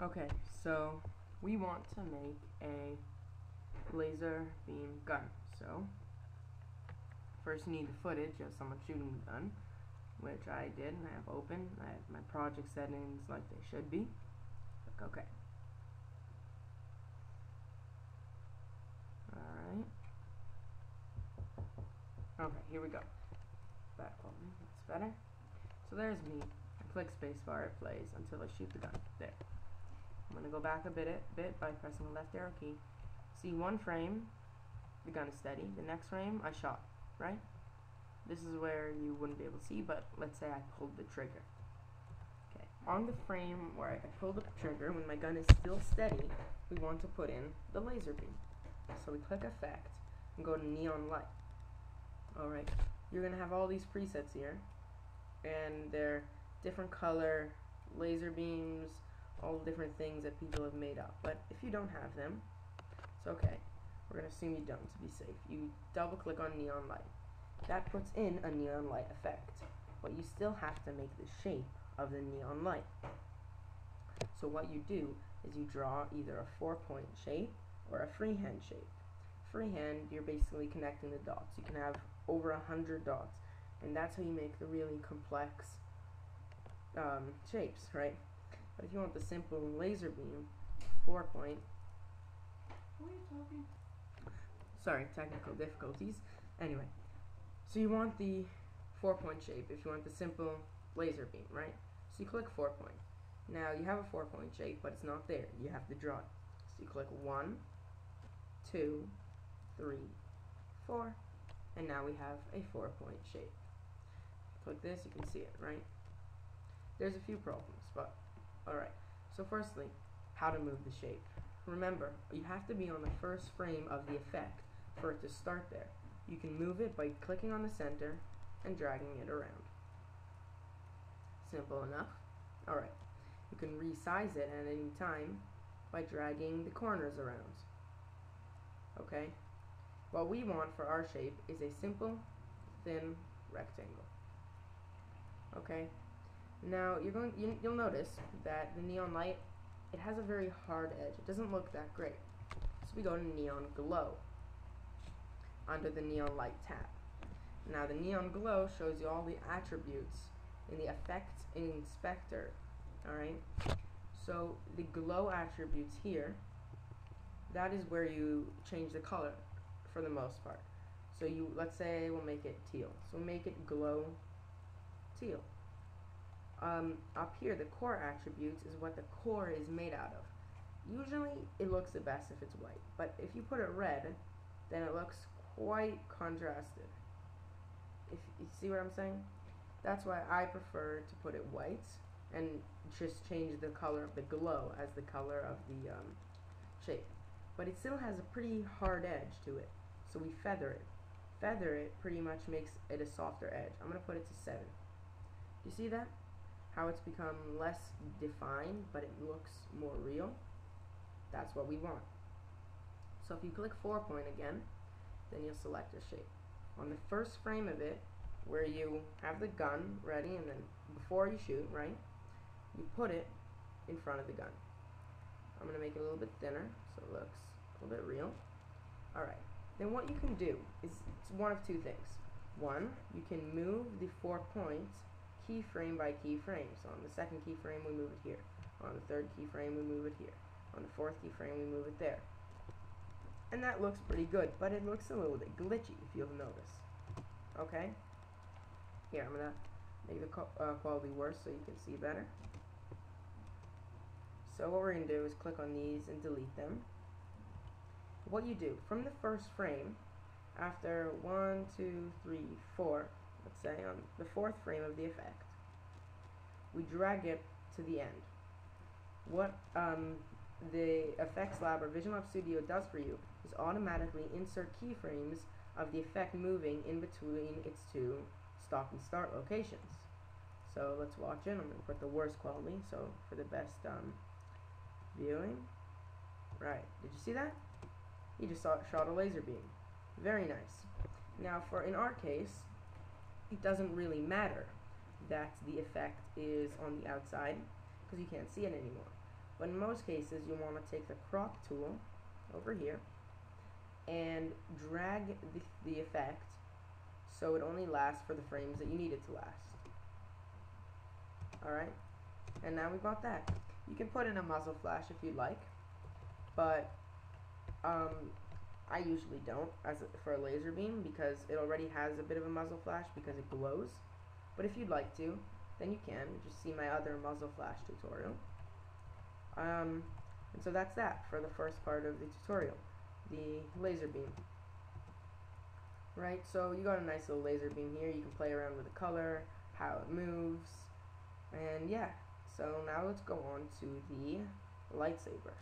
Okay, so we want to make a laser beam gun. So first you need the footage of someone shooting the gun, which I did, and I have open. I have my project settings like they should be. Click OK. Alright. Okay, here we go. Bad quality, that's better. So there's me. I click spacebar, it plays until I shoot the gun. There. I'm going to go back a bit by pressing the left arrow key. See, one frame, the gun is steady. The next frame, I shot, right? This is where you wouldn't be able to see, but let's say I pulled the trigger. Okay, on the frame where I pulled the trigger, when my gun is still steady, we want to put in the laser beam. So we click Effect and go to Neon Light. Alright, you're going to have all these presets here, and they're different color laser beams, all the different things that people have made up. But if you don't have them, it's okay. We're going to assume you don't to be safe. You double click on Neon Light. That puts in a neon light effect, but you still have to make the shape of the neon light. So what you do is you draw either a 4-point shape or a freehand shape. Freehand, you're basically connecting the dots. You can have over 100 dots, and that's how you make the really complex shapes, right? But if you want the simple laser beam, 4-point. What are you talking? Sorry, technical difficulties. Anyway, so you want the 4-point shape if you want the simple laser beam, right? So you click 4-point. Now you have a 4-point shape, but it's not there. You have to draw it. So you click 1, 2, 3, 4, and now we have a 4-point shape. Click this, you can see it, right? There's a few problems, but alright. So firstly, how to move the shape. Remember, you have to be on the first frame of the effect for it to start there. You can move it by clicking on the center and dragging it around. Simple enough. Alright. You can resize it at any time by dragging the corners around. Okay? What we want for our shape is a simple, thin rectangle. Okay? Now you'll notice that the neon light, it has a very hard edge. It doesn't look that great. So we go to Neon Glow under the Neon Light tab. Now the Neon Glow shows you all the attributes in the Effects Inspector. Alright? So the glow attributes here, that is where you change the color for the most part. So let's say we'll make it teal. So make it glow teal. Up here, the core attributes is what the core is made out of. Usually it looks the best if it's white, but if you put it red, then it looks quite contrasted. If you see what I'm saying? That's why I prefer to put it white and just change the color of the glow as the color of the shape. But it still has a pretty hard edge to it, so we feather it. Feather it pretty much makes it a softer edge. I'm going to put it to 7. You see that? How it's become less defined, but it looks more real. That's what we want. So if you click 4-point again, then you'll select a shape. On the first frame of it, where you have the gun ready, and then before you shoot, right, you put it in front of the gun. I'm going to make it a little bit thinner so it looks a little bit real. Alright, then what you can do is it's one of two things. One, you can move the 4 points keyframe by keyframe. So on the second keyframe we move it here. On the third keyframe we move it here. On the fourth keyframe we move it there. And that looks pretty good, but it looks a little bit glitchy if you'll notice. Okay? Here, I'm going to make the quality worse so you can see better. So what we're going to do is click on these and delete them. What you do, from the first frame, after 1, 2, 3, 4, let's say on the 4th frame of the effect, we drag it to the end. What the Effectslab or Visual Studio does for you is automatically insert keyframes of the effect moving in between its 2 stop and start locations. So let's watch it. I'm going to put the worst quality, so for the best viewing. Right, did you see that? You just shot a laser beam. Very nice. Now in our case, it doesn't really matter that the effect is on the outside because you can't see it anymore. But in most cases, you want to take the crop tool over here and drag the effect so it only lasts for the frames that you need it to last. Alright, and now we got that. You can put in a muzzle flash if you'd like, but I usually don't for a laser beam because it already has a bit of a muzzle flash because it glows. But if you'd like to, then you can just see my other muzzle flash tutorial. And so that's that for the first part of the tutorial, the laser beam. Right, so you got a nice little laser beam here. You can play around with the color, how it moves, and yeah. So now let's go on to the lightsaber.